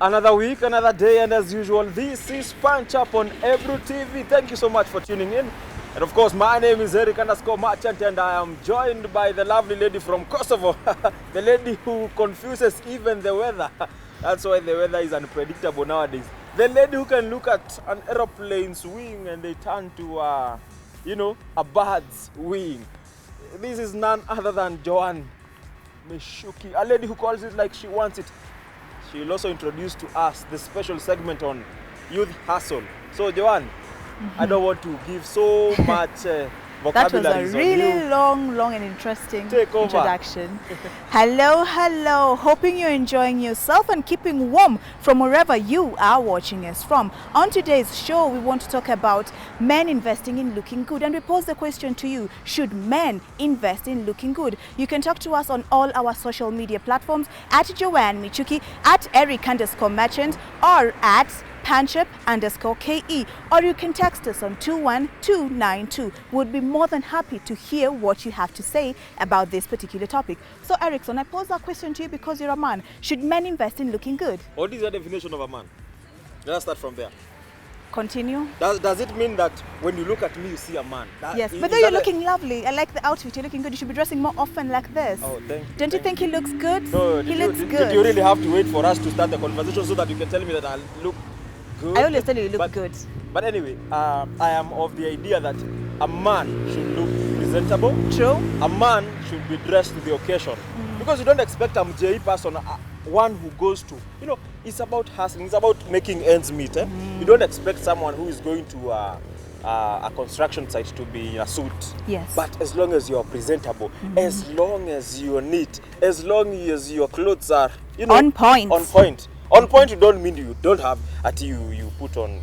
Another week, another day, and as usual, this is Punch Up on Ebru TV. Thank you so much for tuning in. And of course, my name is Eric_Merchant, and I am joined by the lovely lady from Kosovo, the lady who confuses even the weather. That's why the weather is unpredictable nowadays. The lady who can look at an aeroplane's wing and they turn to, a bird's wing. This is none other than Joanne Meshuki, a lady who calls it like she wants it. She will also introduce to us the special segment on youth hustle. So Joanne, I don't want to give so much vocabulary. That was a really long and interesting introduction. Hello. Hoping you're enjoying yourself and keeping warm from wherever you are watching us from. On today's show, we want to talk about men investing in looking good. And we pose the question to you, should men invest in looking good? You can talk to us on all our social media platforms at Joanne Michuki, at Eric_Merchant, or at Punchup_KE, or you can text us on 21292. We'd be more than happy to hear what you have to say about this particular topic. So Erickson, I pose that question to you because you're a man. Should men invest in looking good? What is the definition of a man? Let's start from there. Continue. Does it mean that when you look at me, you see a man? Yes, but though you're looking lovely. I like the outfit. You're looking good. You should be dressing more often like this. Oh, thank you. Don't you think he looks good? No, he looks good. Did you really have to wait for us to start the conversation so that you can tell me that I look good? I always tell you look good. But anyway, I am of the idea that a man should look presentable. True. A man should be dressed to the occasion. Because you don't expect a MJE person, one who goes to, it's about hustling, it's about making ends meet. You don't expect someone who is going to a construction site to be in a suit. Yes. But as long as you're presentable, as long as you're neat, as long as your clothes are, on point. On point. On point, you don't mean you don't have you put on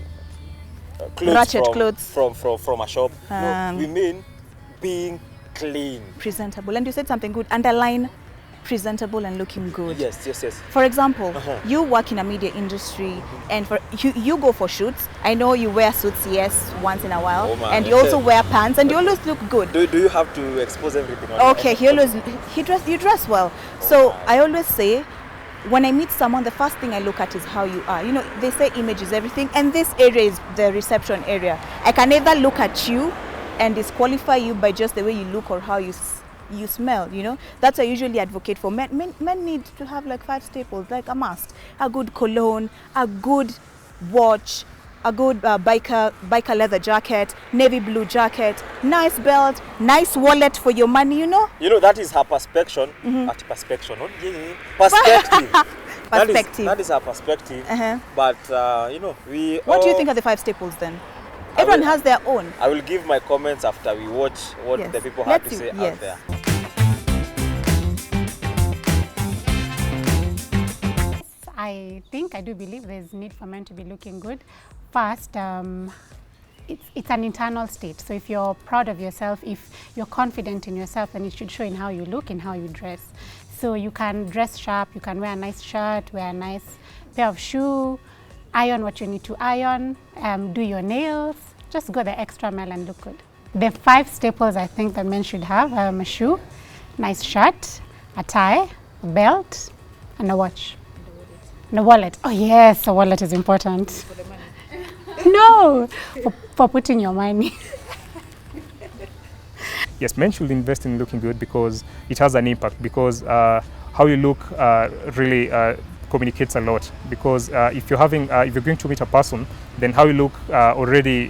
clothes from a shop. No, we mean being clean, presentable. And you said something good. Underline presentable and looking good. Yes. For example, you work in a media industry, and you go for shoots. I know you wear suits, yes, once in a while, and you also wear pants, and you always look good. Do you have to expose everything? Okay, you dress well. So I always say, when I meet someone, the first thing I look at is how you are. They say image is everything, and this area is the reception area. I can neither look at you and disqualify you by just the way you look or how you smell. That's what I usually advocate for. Men need to have like 5 staples, like a must. A good cologne, a good watch, a good biker leather jacket, navy blue jacket, nice belt, nice wallet for your money, that is her perspective. Perspective. That is her perspective. But we. What do you think are the 5 staples then? Everyone has their own. I will give my comments after we watch what the people have to say out there. I do believe there's need for men to be looking good. First, it's an internal state. So if you're proud of yourself, if you're confident in yourself, then it should show in how you look and how you dress. So you can dress sharp, you can wear a nice shirt, wear a nice pair of shoes, iron what you need to iron, do your nails, just go the extra mile and look good. The 5 staples I think that men should have are a shoe, nice shirt, a tie, a belt, and a watch. And a wallet. Oh yes, a wallet is important. For the money. No, for putting your money. Yes, men should invest in looking good because it has an impact, because how you look really communicates a lot. Because if you're going to meet a person, then how you look already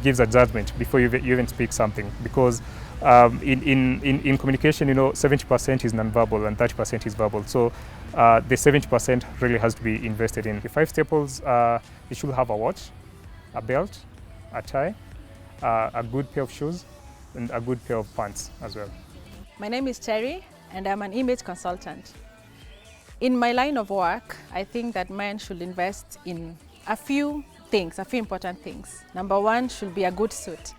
gives a judgment before you even speak something. Because in communication, 70% is non-verbal and 30% is verbal. So the 70% really has to be invested in. The 5 staples, you should have a watch, a belt, a tie, a good pair of shoes, and a good pair of pants as well. My name is Terry, and I'm an image consultant. In my line of work, I think that men should invest in a few important things. Number 1 should be a good suit.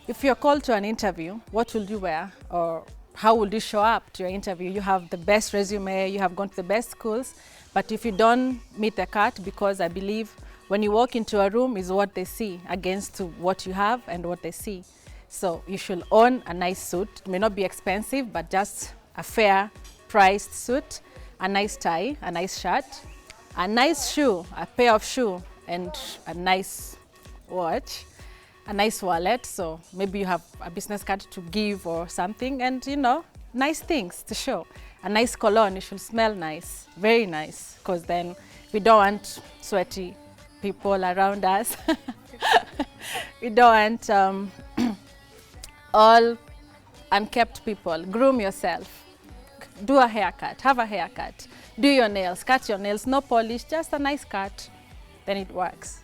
If you're called to an interview, what will you wear, or how will you show up to your interview? You have the best resume, you have gone to the best schools, but if you don't meet the cut, because I believe when you walk into a room is what they see against what you have and what they see. So you should own a nice suit. It may not be expensive, but just a fair priced suit, a nice tie, a nice shirt, a nice shoe, a pair of shoe, and a nice watch, a nice wallet. So maybe you have a business card to give or something, and you know, nice things to show. A nice cologne, it should smell nice, very nice, because then we don't want sweaty people around us. We don't want all unkept people. Groom yourself. Do a haircut, have a haircut. Do your nails, cut your nails, no polish, just a nice cut. Then it works.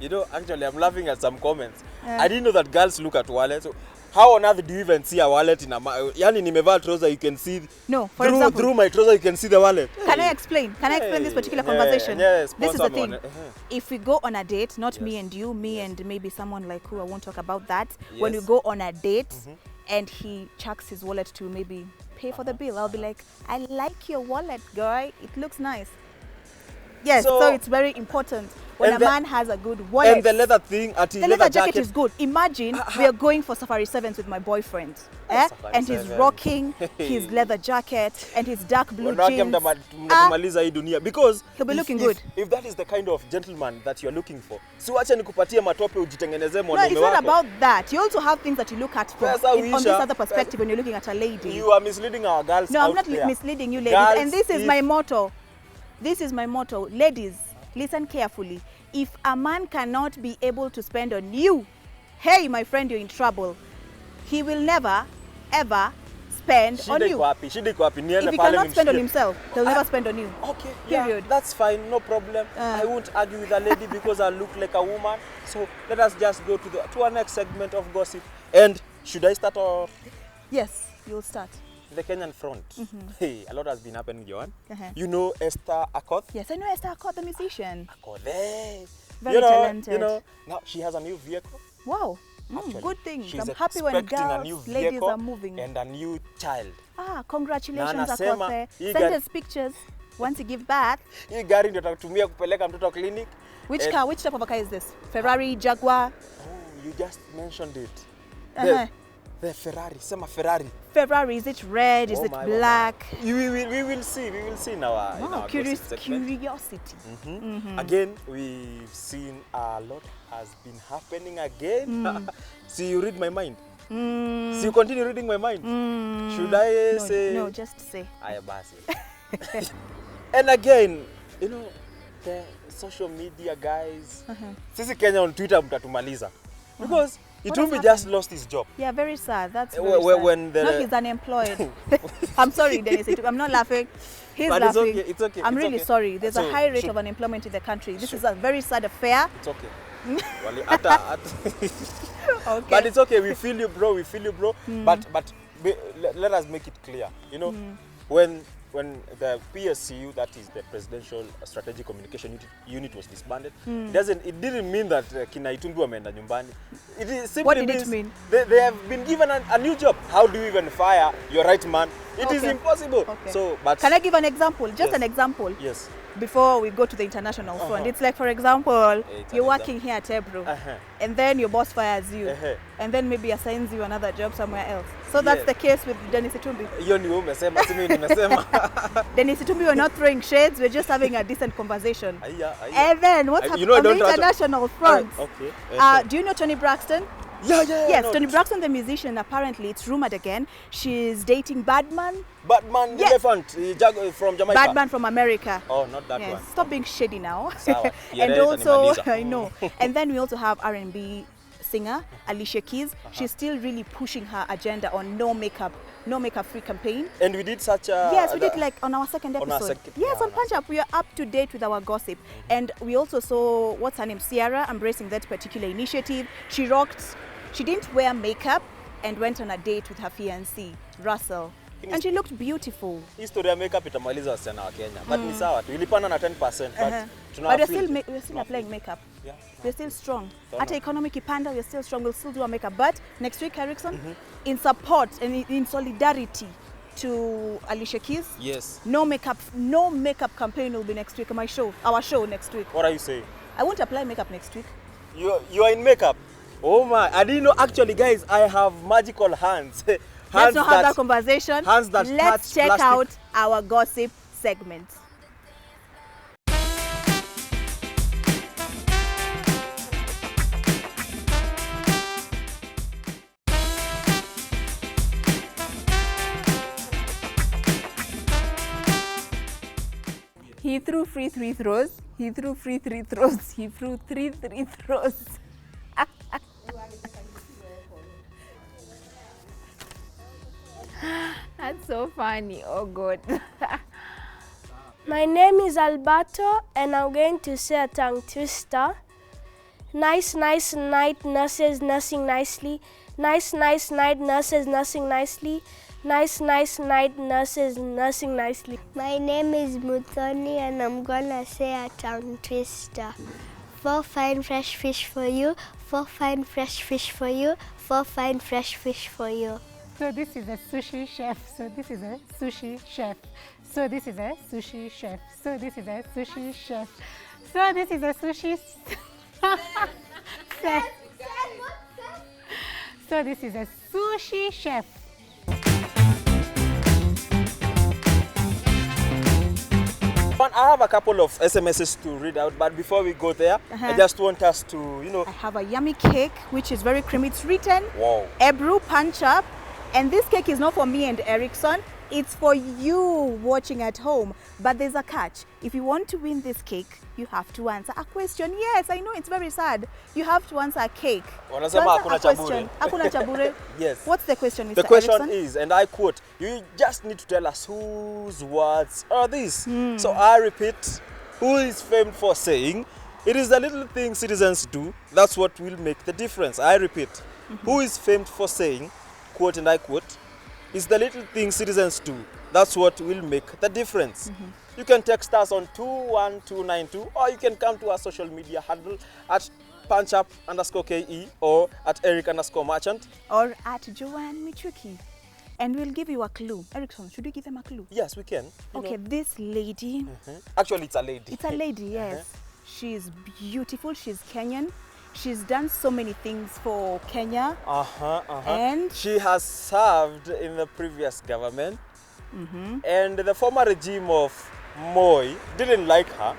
You know, actually, I'm laughing at some comments. I didn't know that girls look at wallets. So how on earth do you even see a wallet in a yani nimevaa trouser, you can see no, for example, through my trouser you can see the wallet. Can I explain? Can I explain this particular conversation? Yes, this is the thing. If we go on a date, not me and you, me and maybe someone like who, I won't talk about that. When we go on a date and he chucks his wallet to maybe pay for the bill, I'll be like, I like your wallet, guy. It looks nice. Yes, so it's very important when a man has a good wallet. And the leather thing, the leather jacket is good. Imagine we are going for Safari 7s with my boyfriend, and he's rocking his leather jacket and his dark blue jeans. Because he'll be looking good. If that is the kind of gentleman that you're looking for, no, it's not about that. You also have things that you look at from on this other perspective when you're looking at a lady. You are misleading our girls. No, I'm not misleading you, ladies. Girls, and this is my motto. This is my motto. Ladies, listen carefully. If a man cannot be able to spend on you, hey, my friend, you're in trouble. He will never, ever spend on you. If he cannot spend on himself, he'll never spend on you. Okay, period. Yeah, that's fine, no problem. I won't argue with a lady because I look like a woman. So let us just go to our next segment of gossip. And should I start or? Yes, you'll start. The Kenyan front. Hey, a lot has been happening, Joan. You know Esther Akoth? Yes, I know Esther Akoth, the musician. Akoth, very talented. You know, now she has a new vehicle. Wow, good things. I'm happy when girls, ladies are moving. And a new child. Congratulations, Akoth. Send us pictures once you give birth. Hii gari ndio tutatumia kupeleka mtoto clinic. Which car? Which type of a car is this? Ferrari, Jaguar? Oh, you just mentioned it. The Ferrari, Sema Ferrari. Ferrari, is it red? Is it black? We will see. We will see in our curiosity. Again, we've seen a lot has been happening again. See, you read my mind. So you continue reading my mind. Should I say? No, just say. And again, you know, the social media guys. Sisi Kenya on Twitter mtatumaliza. Because Itumbi just lost his job. Yeah, very sad. That's very sad. No, he's unemployed. I'm sorry, Dennis. I'm not laughing. He's laughing. It's okay. I'm really sorry. There's a high rate of unemployment in the country. This is a very sad affair. It's okay. Okay. But it's okay. We feel you, bro. We feel you, bro. But let us make it clear. You know, when the PSCU, that is the Presidential Strategic Communication Unit, was disbanded, it didn't mean that Kina Itumbi wameenda nyumbani. It simply means they have been given a new job. How do you even fire your right man? It is impossible. Okay. So, but can I give an example? Just an example. Yes. Before we go to the international front, it's like, for example, you're working here at Ebro, and then your boss fires you, and then maybe assigns you another job somewhere else. So that's the case with Dennis Itumbi. Dennis Itumbi, we're not throwing shades, we're just having a decent conversation. And then what's happening on the international front? Do you know Toni Braxton? Yes, Toni Braxton, the musician, apparently, it's rumored again, she's dating Badman. Badman, the elephant from Jamaica. Badman from America. Oh, not that one. Stop being shady now. And also, I know. And then we also have R&B singer Alicia Keys. She's still really pushing her agenda on no makeup free campaign. And we did such a... Yes, we did like on our second episode. Yes, on Punch Up, we are up to date with our gossip. And we also saw, what's her name, Ciara, embracing that particular initiative. She didn't wear makeup and went on a date with her fiancé, Russell. And she looked beautiful. History ya makeup itamaliza wasichana wa Kenya. But ni sawa tu. Ilipanda na 10%. But we're still applying makeup. Yeah. We're still strong. At economic Ipanda, we're still strong. We'll still do our makeup. But next week, Erickson, in support and in solidarity to Alicia Keys, yes, no makeup campaign will be next week. Our show next week. What are you saying? I won't apply makeup next week. You are in makeup? Oh my, I didn't know. Actually, guys, I have magical hands. let's not have that conversation. Hands that let's touch check plastic. out our gossip segment. He threw free 3 throws. He threw free 3 throws. He threw 3 throws. That's so funny. Oh, God. My name is Alberto, and I'm going to say a tongue twister. Nice, nice night, nurses nursing nicely. Nice, nice night, nurses nursing nicely. Nice, nice night, nurses nursing nicely. My name is Muthoni, and I'm gonna say a tongue twister. 4 fine fresh fish for you. 4 fine fresh fish for you. 4 fine fresh fish for you. So this is a sushi chef. So this is a sushi chef. So this is a sushi chef. So this is a sushi chef. So this is a sushi chef. So this is a sushi chef. I have a couple of SMSs to read out, but before we go there, I just want us to, I have a yummy cake, which is very creamy. It's written wow. Ebru Punch Up. And this cake is not for me and Erickson. It's for you watching at home. But there's a catch. If you want to win this cake, you have to answer a question. Yes, I know it's very sad. You have to answer a cake. Wanasema hakuna chabure. Hakuna chabure. Yes. What's the question, Mr. The question Erickson? is, and I quote, you just need to tell us whose words are these. So I repeat, who is famed for saying, it is the little things citizens do, that's what will make the difference. I repeat, who is famed for saying, quote and I quote, it's the little things citizens do, that's what will make the difference. You can text us on 21292, or you can come to our social media handle at punchup_KE or at Eric_Merchant. Or at Joanne Michuki. And we'll give you a clue. Erickson, should we give them a clue? Yes, we can. Okay, this lady. Actually, it's a lady. It's a lady, yes. She's beautiful. She's Kenyan. She's done so many things for Kenya. And she has served in the previous government. And the former regime of Moi didn't like her.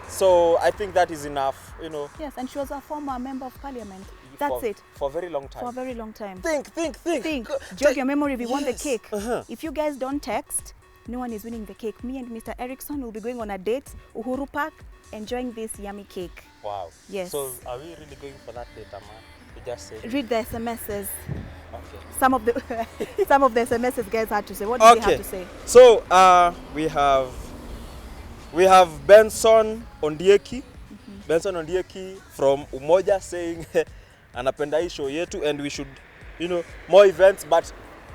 So I think that is enough, Yes, and she was a former member of parliament. That's it. For a very long time. For a very long time. Think. Jog your memory if you want the Yes. cake. If you guys don't text, no one is winning the cake. Me and Mr. Erickson will be going on a date, Uhuru Park, enjoying this yummy cake. Wow. Yes. So are we really going for that date, Amma? You just say. Read the SMSs. Okay. Some of the SMSs guys had to say. What do they have to say? So we have Benson Ondieki. Benson Ondieki from Umoja saying anapenda hii show yetu and we should, more events, but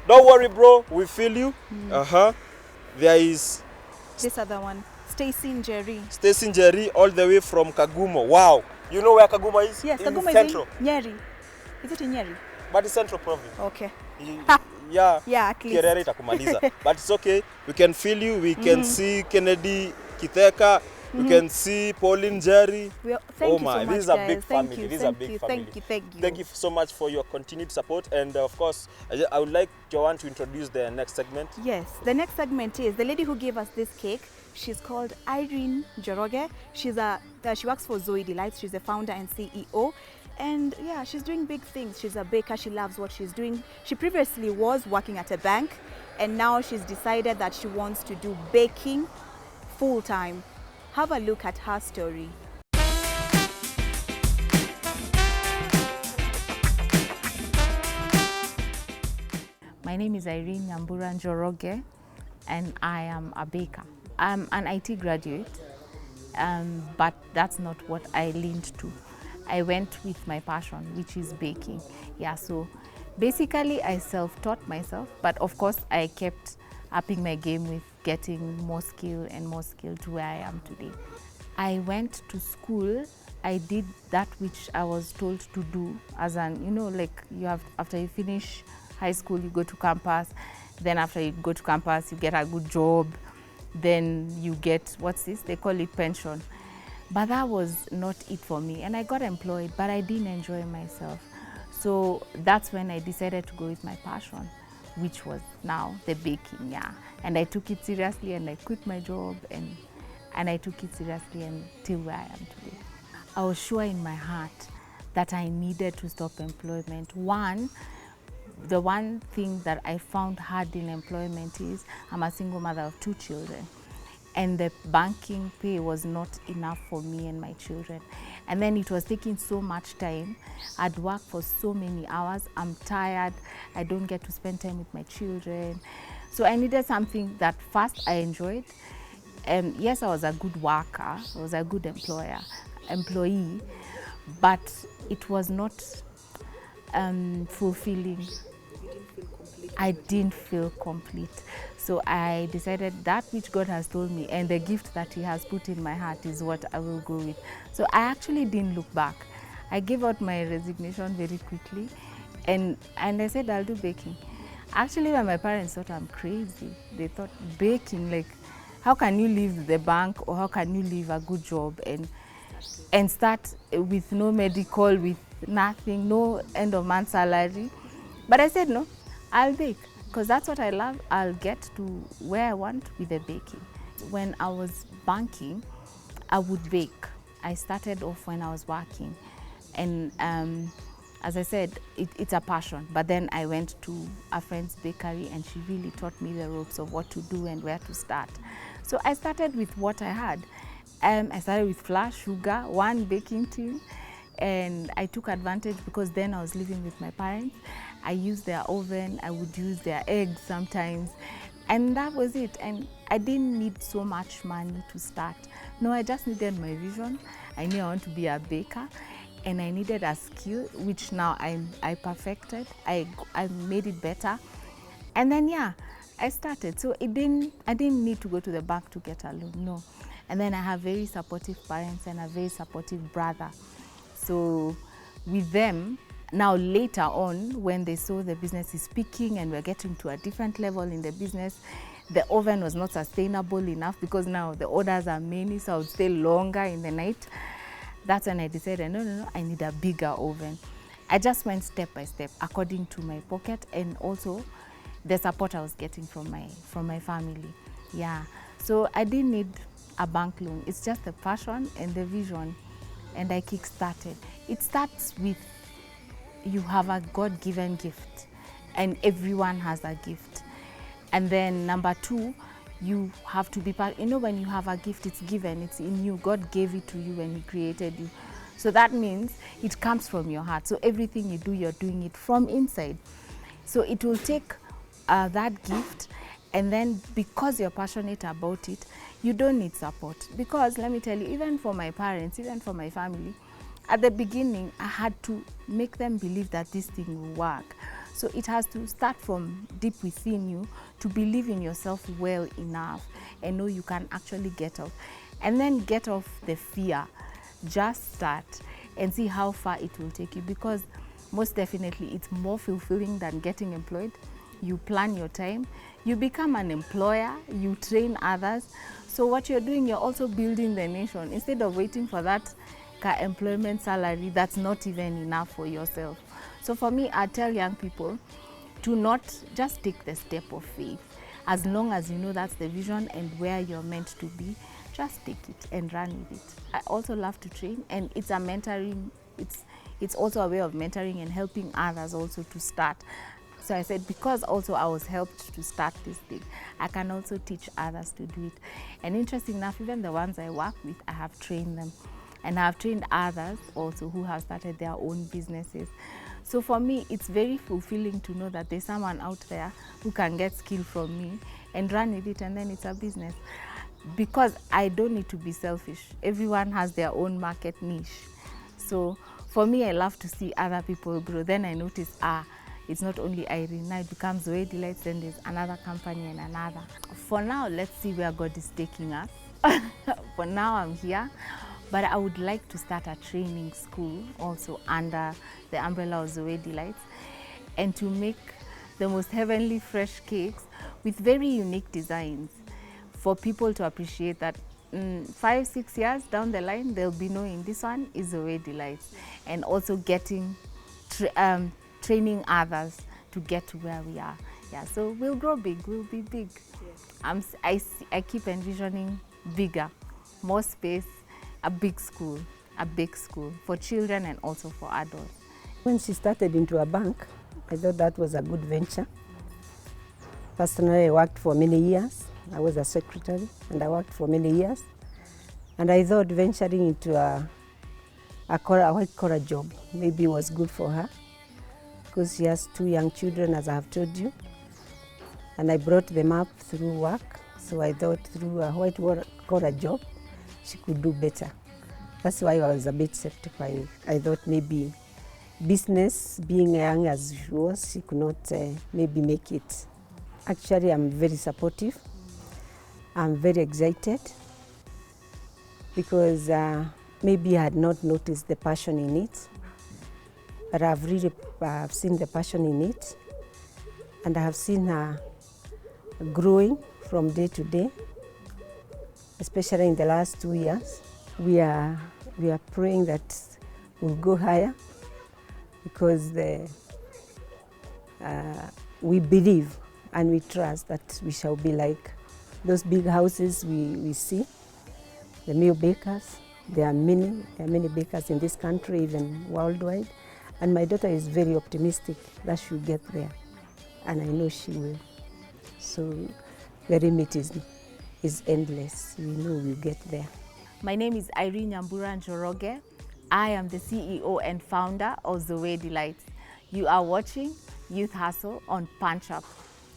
don't worry bro, we feel you. There is This other one, Stacy Njeri. Stacy Njeri all the way from Kagumo. Wow. You know where Kagumo is? Yes, in Kagumo is Central. in Nyeri. Is it in Nyeri? But it's Central Province. Okay. Yeah. Yeah, at least. Kierere itakumaliza. But it's okay. We can feel you. We can see Kennedy Kitheka. We can see Pauline Jerry. Thank you so much, this is a guys. big Thank family. you, This is a thank big you, family. Thank you. Thank you so much for your continued support. And of course, I would like Joanne to introduce the next segment. Yes, the next segment is the lady who gave us this cake. She's called Irene Njoroge. She works for Zoe Delights. She's the founder and CEO. And yeah, she's doing big things. She's a baker. She loves what she's doing. She previously was working at a bank, and now she's decided that she wants to do baking full time. Have a look at her story. My name is Irene Nyambura Njoroge, and I am a baker. I'm an IT graduate, but that's not what I leaned to. I went with my passion, which is baking. Yeah, so basically I self-taught myself, but of course I kept upping my game with getting more skill to where I am today. I went to school. I did that which I was told to do, as an, like after you finish high school, you go to campus. Then after you go to campus, you get a good job. Then you get, they call it pension. But that was not it for me. And I got employed, but I didn't enjoy myself. So that's when I decided to go with my passion. which was now the baking, yeah. And I took it seriously, and I quit my job, and I took it seriously until where I am today. I was sure in my heart that I needed to stop employment. The one thing that I found hard in employment is I'm a single mother of 2 children, and the banking pay was not enough for me and my children. And then it was taking so much time. I'd work for so many hours. I'm tired. I don't get to spend time with my children. So I needed something that first I enjoyed. Yes, I was a good worker. I was a good employee, but it was not fulfilling. I didn't feel complete. So I decided that which God has told me and the gift that He has put in my heart is what I will go with. So I actually didn't look back. I gave out my resignation very quickly, and I said I'll do baking. Actually, when my parents thought I'm crazy, they thought baking, like, how can you leave the bank or how can you leave a good job and start with no medical, with nothing, no end of month salary? But I said no, I'll bake, because that's what I love. I'll get to where I want with the baking. When I was banking, I would bake. I started off when I was working, and as I said, it's a passion. But then I went to a friend's bakery, and she really taught me the ropes of what to do and where to start. So I started with what I had. I started with flour, sugar, 1 baking tin, and I took advantage because then I was living with my parents. I used their oven, I would use their eggs sometimes, and that was it. And I didn't need so much money to start. No, I just needed my vision. I knew I want to be a baker, and I needed a skill, which now I perfected. I made it better, and then yeah, I started. So I didn't need to go to the bank to get a loan, no. And then I have very supportive parents and a very supportive brother. So with them, now later on, when they saw the business is peaking and we're getting to a different level in the business, the oven was not sustainable enough because now the orders are many, so I would stay longer in the night. That's when I decided, no, I need a bigger oven. I just went step by step according to my pocket and also the support I was getting from my family. Yeah, so I didn't need a bank loan. It's just the passion and the vision, and I kick-started. It starts with you have a God-given gift, and everyone has a gift. And then number 2, you have to be part. You know, when you have a gift, it's given, it's in you. God gave it to you when He created you. So that means it comes from your heart. So everything you do, you're doing it from inside. So it will take that gift, and then because you're passionate about it, you don't need support. Because let me tell you, even for my parents, even for my family, at the beginning, I had to make them believe that this thing will work. So it has to start from deep within you to believe in yourself well enough and know you can actually get out. And then get off the fear. Just start and see how far it will take you, because most definitely it's more fulfilling than getting employed. You plan your time, you become an employer, you train others. So what you're doing, you're also building the nation instead of waiting for that employment salary that's not even enough for yourself. So for me, I tell young people to not just take the step of faith. As long as you know that's the vision and where you're meant to be, just take it and run with it. I also love to train, and it's a mentoring, it's also a way of mentoring and helping others also to start. So I said, because also I was helped to start this thing, I can also teach others to do it. And interesting enough, even the ones I work with, I have trained them. And I have trained others also who have started their own businesses. So for me, it's very fulfilling to know that there's someone out there who can get skill from me and run with it, and then it's a business. Because I don't need to be selfish. Everyone has their own market niche. So for me, I love to see other people grow. Then I notice, it's not only Irene, now it becomes Zoe Delights, then there's another company and another. For now, let's see where God is taking us. For now, I'm here. But I would like to start a training school also under the umbrella of Zoe Delights, and to make the most heavenly fresh cakes with very unique designs for people to appreciate that 5-6 years down the line, they'll be knowing this one is Zoe Delights, and also getting training others to get to where we are. Yeah, so we'll grow big, we'll be big. I keep envisioning bigger, more space, a big school for children and also for adults. When she started into a bank, I thought that was a good venture. Personally, I worked for many years. I was a secretary and I worked for many years. And I thought venturing into a white-collar job maybe was good for her because she has 2 young children, as I have told you. And I brought them up through work. So I thought through a white-collar job, she could do better. That's why I was a bit skeptical. I thought maybe business, being young as she was, she could not maybe make it. Actually, I'm very supportive. I'm very excited because maybe I had not noticed the passion in it, but I've really seen the passion in it, and I have seen her growing from day to day, especially in the last 2 years. We are praying that we'll go higher because we believe and we trust that we shall be like those big houses we see, the Mio Bakers. There are many bakers in this country, even worldwide. And my daughter is very optimistic that she'll get there. And I know she will. So the limit is endless. We know we'll get there. My name is Irene Nyambura Njoroge. I am the CEO and founder of Zoe Delights. You are watching Youth Hustle on Punch Up.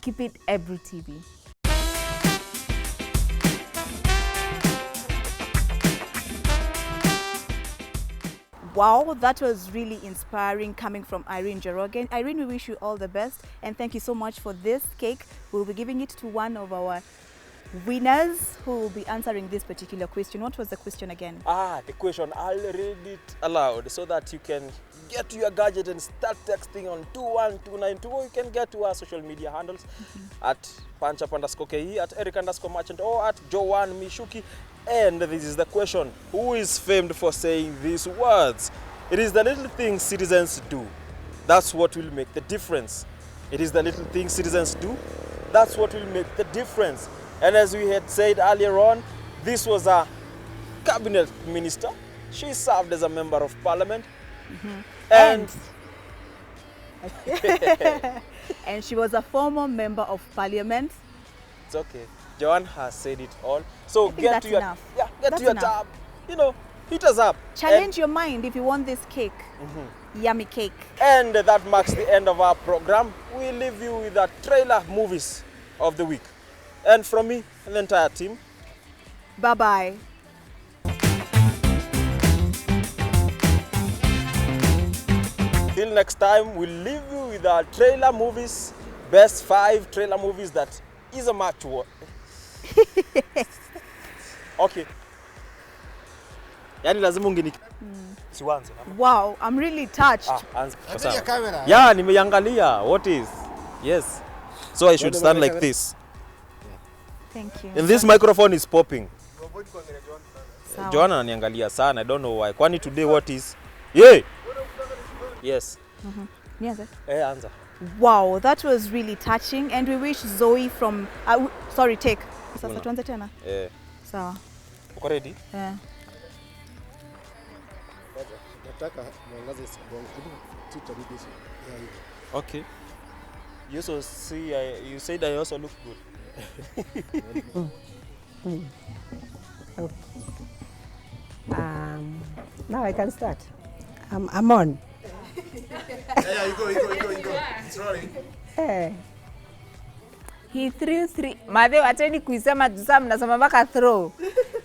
Keep it Ebru TV. Wow, that was really inspiring coming from Irene Njoroge. Irene, we wish you all the best and thank you so much for this cake. We'll be giving it to one of our winners who will be answering this particular question. What was the question again? The question, I'll read it aloud so that you can get to your gadget and start texting on 21292, or you can get to our social media handles at punchup_ke, at Eric_merchant, or at Joanne Mishuki. And this is the question: who is famed for saying these words? It is the little things citizens do. That's what will make the difference. It is the little things citizens do. That's what will make the difference. And as we had said earlier on, this was a cabinet minister. She served as a member of parliament. And and she was a former member of parliament. It's okay. Joanne has said it all. So get to your enough. Yeah, get That's to your enough. tab. Hit us up. Challenge your mind if you want this cake. Yummy cake. And that marks the end of our program. We leave you with the trailer movies of the week. And from me and the entire team, bye-bye. Till next time, we'll leave you with our trailer movies, best 5 trailer movies that is a match work. Okay. Yani lazima ungeni. Siwanze. Wow, I'm really touched. Anza camera. Yeah, nimeiangalia. What is? Yes. So I should stand like this. Thank you. And this microphone is popping. Joanna ananiangalia sana. I don't know why. Kwani today what is? Yeah. Yes. Yes. Anza. Wow, that was really touching, and we wish Zoe from take. Sasa tuanze tena. Sawa. Uko ready? Okay. You also see, you said I also look good. Now I can start. I'm on. Yeah, you go. It's rolling. He threw 3. Madhe wacheni kuisema tusa mnasema mpaka throw.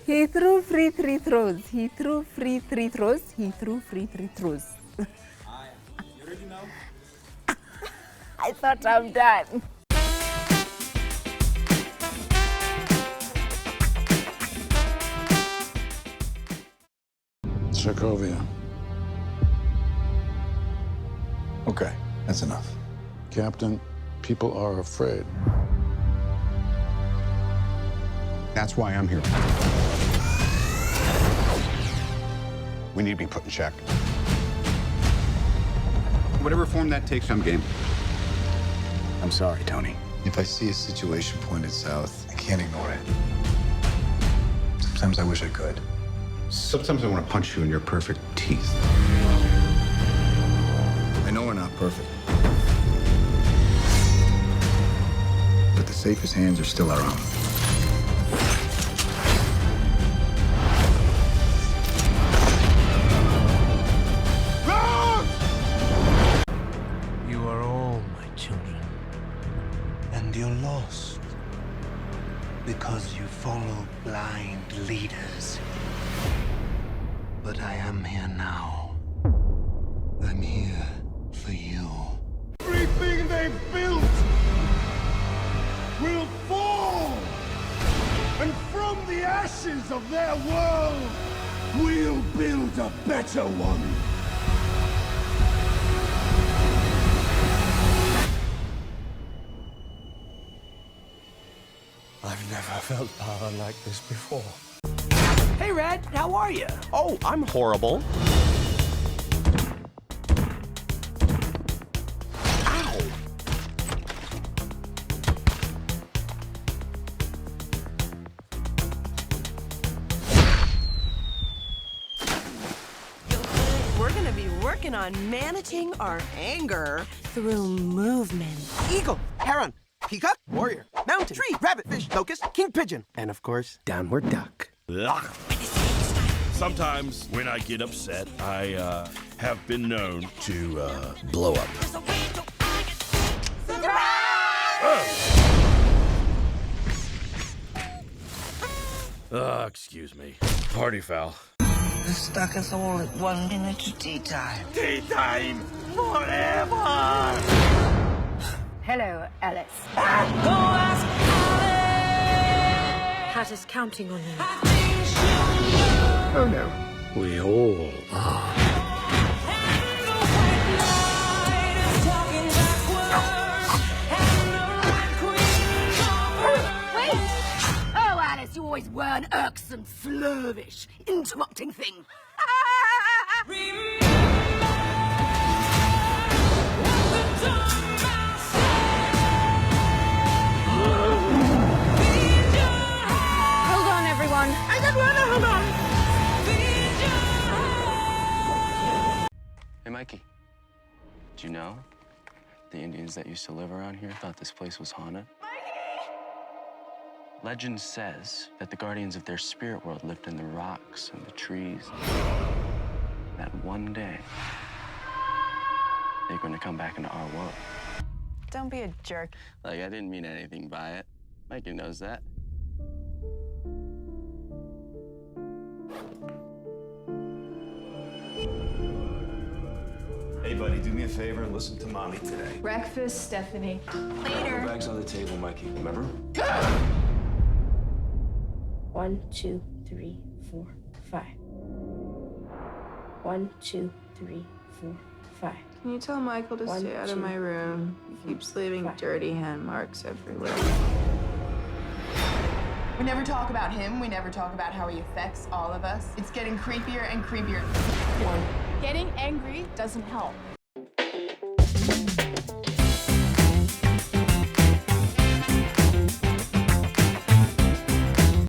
He threw free 3 throws. He threw free 3 throws. He threw free 3 throws. You ready now? I thought I'm done. Sokovia. Okay, that's enough. Captain, people are afraid. That's why I'm here. We need to be put in check. Whatever form that takes, I'm game. I'm sorry, Tony. If I see a situation pointed south, I can't ignore it. Sometimes I wish I could. Sometimes I want to punch you in your perfect teeth. I know we're not perfect. But the safest hands are still our own. You are all my children. And you're lost because you follow blind leaders. But I am here now. I'm here for you. Everything they've built will fall. And from the ashes of their world, we'll build a better one. I've never felt power like this before. Hey, Red, how are you? Oh, I'm horrible. Ow! We're gonna be working on managing our anger through movement. Eagle, heron, peacock, warrior, mountain, tree, rabbit, fish, locust, king pigeon, and of course, downward duck. Sometimes when I get upset, I have been known to blow up. Excuse me. Party foul. The stuck us all at 1 minute to tea time. Tea time forever! Hello, Alice. Pat is counting on you. Oh no. We all are. Wait! Oh, Alice, you always were an irksome, slurvish, interrupting thing. Hold on, everyone. I said, hold on. Hey, Mikey. Did you know the Indians that used to live around here thought this place was haunted? Legend says that the guardians of their spirit world lived in the rocks and the trees. That one day, they're going to come back into our world. Don't be a jerk. Like, I didn't mean anything by it. Mikey knows that. Hey, buddy, do me a favor and listen to Mommy today. Breakfast, Stephanie. Later. Bags on the table, Mikey. Remember? 1, 2, 3, 4, 5. 1, 2, 3, 4, 5. Can you tell Michael to 1, stay out of 2, my room? He keeps leaving dirty hand marks everywhere. We never talk about him. We never talk about how he affects all of us. It's getting creepier and creepier. Getting angry doesn't help.